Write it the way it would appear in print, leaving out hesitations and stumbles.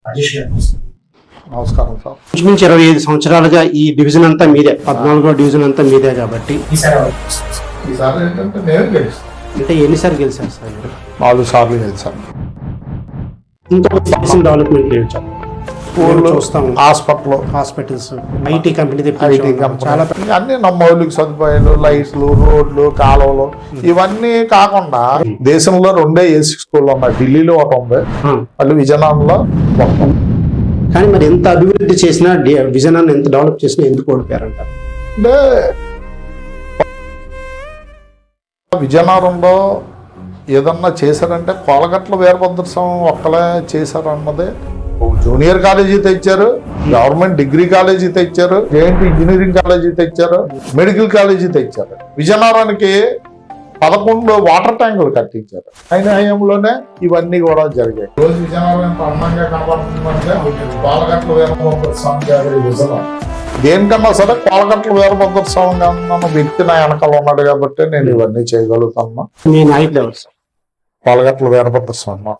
రాజేష్ గారు నమస్కారం సార్. ఇంచుమించు 25 సంవత్సరాలుగా ఈ డివిజన్ అంతా మీదే, 14వ డివిజన్ అంతా మీదే కాబట్టి ఈసారి ఏంటంటే నేను గెలుస్తాను. అంటే ఎన్నిసార్లు గెలిచారు సార్ మీరు? 4 సార్లు గెలిచాను. ఇంకా చేసిన డెవలప్మెంట్ లేదు సార్. చూస్తాం హాస్పిటల్స్, ఐటీ కంపెనీ చాలా అన్ని మౌలిక సదుపాయాలు, లైట్లు, రోడ్లు, కాలువలు ఇవన్నీ కాకుండా దేశంలో 2 ఏసీ స్కూళ్ళు ఉన్నాయి. ఢిల్లీలో ఒకటి ఉంది, మళ్ళీ విజయనగరంలో ఒకటి. కానీ మరి ఎంత అభివృద్ధి చేసినా, విజయనగరం ఎంత డెవలప్ చేసినా ఎందుకు ఓడిపోయారంట? అంటే విజయనగరంలో ఏదన్నా చేశారంటే కోలగట్ల వీరభద్ర స్వామి ఒక్కలే చేశారన్నదే. జూనియర్ కాలేజీ తెచ్చారు, గవర్నమెంట్ డిగ్రీ కాలేజీ తెచ్చారు, జేఎన్టీ ఇంజనీరింగ్ కాలేజీ తెచ్చారు, మెడికల్ కాలేజీ తెచ్చారు. విజయనగరానికి 11 వాటర్ ట్యాంకులు కట్టించారు. ఆయన హయాంలోనే ఇవన్నీ కూడా జరిగాయి. రోజు విజయనగరం ఎంత అందంగా కనబడుతుందంటే కోలగట్ల వీరభద్ర స్వామి గారి విజయనగరం. దేనికన్నా సరే కోలగట్ల వీరభద్ర స్వామి అన్న వ్యక్తి నా వెనకాల ఉన్నాడు కాబట్టి నేను ఇవన్నీ చేయగలుగుతాను. మీ నాయకులు ఎవరు సార్? కోలగట్ల వీరభద్ర స్వామి.